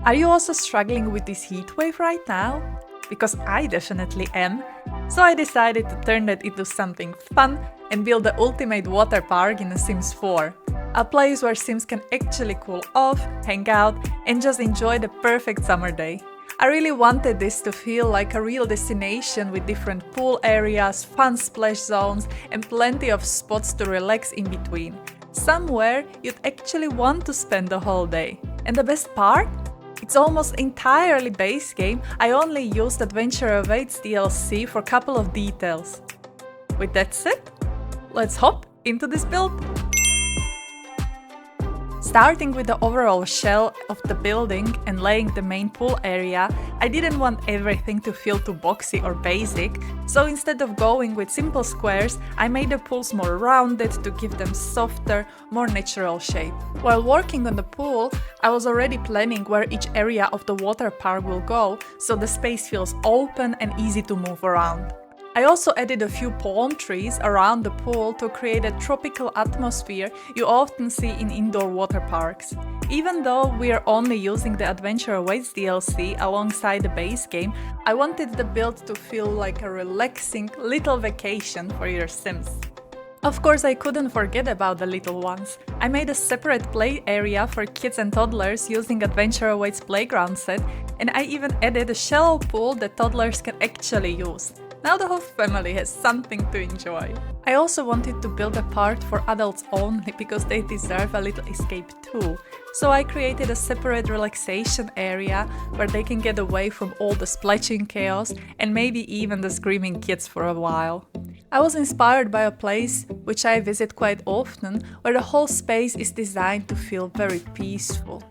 Are you also struggling with this heat wave right now? Because I definitely am. So I decided to turn that into something fun and build the ultimate water park in The Sims 4. A place where Sims can actually cool off, hang out, and just enjoy the perfect summer day. I really wanted this to feel like a real destination with different pool areas, fun splash zones, and plenty of spots to relax in between. Somewhere you'd actually want to spend the whole day. And the best part? It's almost entirely base game. I only used Adventure Awaits DLC for a couple of details. With that said, let's hop into this build! Starting with the overall shell of the building and laying the main pool area, I didn't want everything to feel too boxy or basic, so instead of going with simple squares, I made the pools more rounded to give them softer, more natural shape. While working on the pool, I was already planning where each area of the water park will go, so the space feels open and easy to move around. I also added a few palm trees around the pool to create a tropical atmosphere you often see in indoor water parks. Even though we are only using the Adventure Awaits DLC alongside the base game, I wanted the build to feel like a relaxing little vacation for your Sims. Of course, I couldn't forget about the little ones. I made a separate play area for kids and toddlers using Adventure Awaits playground set, and I even added a shallow pool that toddlers can actually use. Now the whole family has something to enjoy. I also wanted to build a part for adults only because they deserve a little escape too. So I created a separate relaxation area where they can get away from all the splashing chaos and maybe even the screaming kids for a while. I was inspired by a place which I visit quite often, where the whole space is designed to feel very peaceful.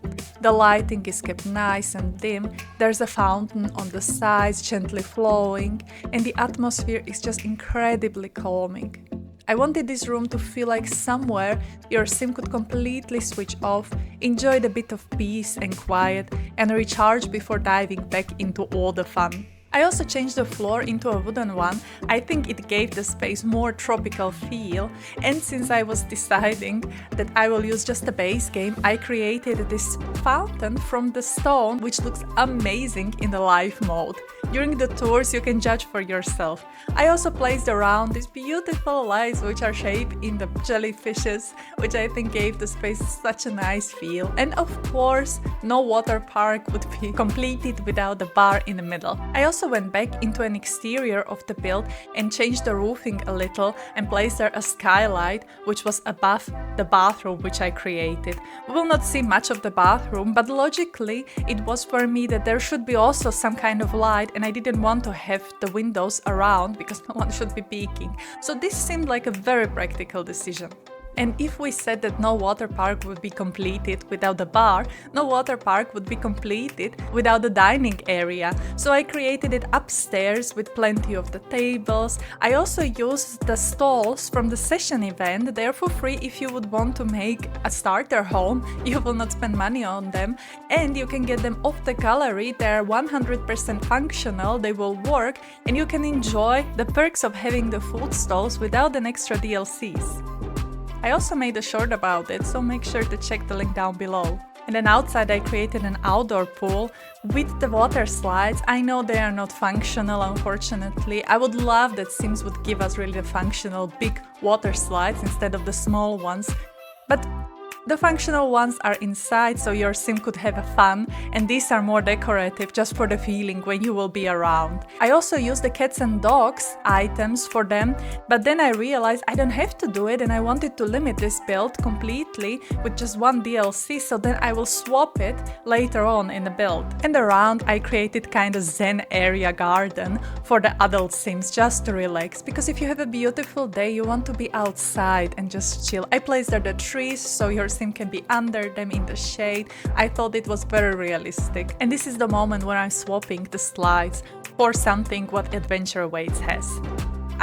The lighting is kept nice and dim, there's a fountain on the sides gently flowing, and the atmosphere is just incredibly calming. I wanted this room to feel like somewhere your Sim could completely switch off, enjoy the bit of peace and quiet, and recharge before diving back into all the fun. I also changed the floor into a wooden one. I think it gave the space more tropical feel, and since I was deciding that I will use just the base game, I created this fountain from the stone which looks amazing in the live mode. During the tours you can judge for yourself. I also placed around these beautiful lights which are shaped in the jellyfishes, which I think gave the space such a nice feel. And of course, no water park would be completed without the bar in the middle. I also went back into an exterior of the build and changed the roofing a little and placed there a skylight which was above the bathroom which I created. We will not see much of the bathroom, but logically it was for me that there should be also some kind of light, and I didn't want to have the windows around because no one should be peeking. So this seemed like a very practical decision. And if we said that no water park would be completed without the bar, no water park would be completed without the dining area. So I created it upstairs with plenty of the tables. I also used the stalls from the session event. They're for free if you would want to make a starter home. You will not spend money on them. And you can get them off the gallery. They're 100% functional, they will work, and you can enjoy the perks of having the food stalls without an extra DLCs. I also made a short about it, so make sure to check the link down below. And then outside I created an outdoor pool with the water slides. I know they are not functional, unfortunately. I would love that Sims would give us really the functional big water slides instead of the small ones. But the functional ones are inside, so your Sim could have a fun, and these are more decorative just for the feeling when you will be around. I also used the cats and dogs items for them, but then I realized I don't have to do it, and I wanted to limit this build completely with just one DLC, so then I will swap it later on in the build. And around I created kind of zen area garden for the adult Sims just to relax, because if you have a beautiful day you want to be outside and just chill. I placed there the trees so your Sim can be under them in the shade. I thought it was very realistic. And this is the moment where I'm swapping the slides for something what Adventure Awaits has.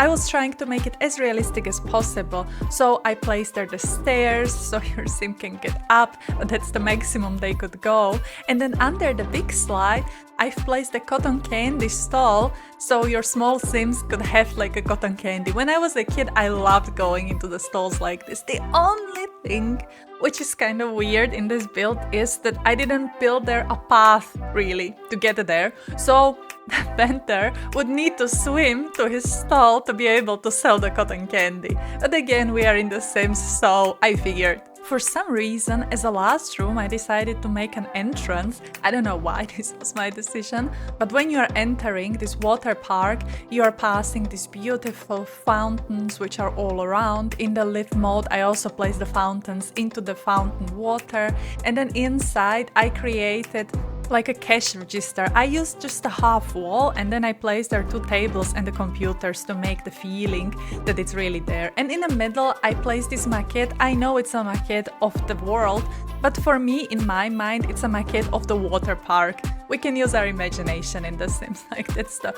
I was trying to make it as realistic as possible, so I placed there the stairs so your sim can get up, but that's the maximum they could go. And then under the big slide, I've placed a cotton candy stall so your small sims could have like a cotton candy. When I was a kid, I loved going into the stalls like this. The only thing which is kind of weird in this build is that I didn't build there a path really to get there. So the vendor would need to swim to his stall to be able to sell the cotton candy. But again, we are in the Sims, so I figured. For some reason, as a last room, I decided to make an entrance. I don't know why this was my decision, but when you are entering this water park, you are passing these beautiful fountains which are all around. In the live mode, I also placed the fountains into the fountain water, and then inside I created like a cash register. I used just a half wall, and then I placed there 2 tables and the computers to make the feeling that it's really there. And in the middle I placed this maquette. I know it's a maquette of the world, but for me, in my mind, it's a maquette of the water park. We can use our imagination in The Sims, like that's the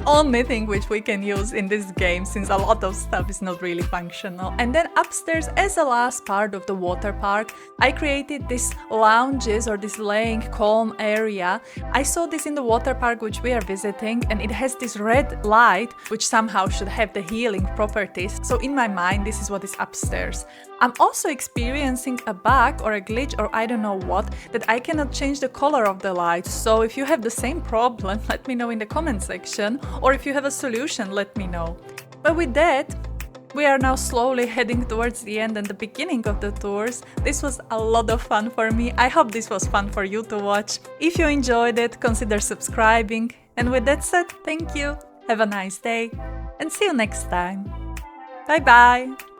only thing which we can use in this game, since a lot of stuff is not really functional. And then upstairs, as the last part of the water park, I created these lounges or this laying calm area. I saw this in the water park which we are visiting, and it has this red light which somehow should have the healing properties. So in my mind, this is what is upstairs. I'm also experiencing a bug or a glitch or I don't know what, that I cannot change the color of the light. So if you have the same problem, let me know in the comment section, or if you have a solution, let me know. But with that, we are now slowly heading towards the end and the beginning of the tours. This was a lot of fun for me. I hope this was fun for you to watch. If you enjoyed it, consider subscribing. And with that said, thank you, have a nice day, and see you next time. Bye bye!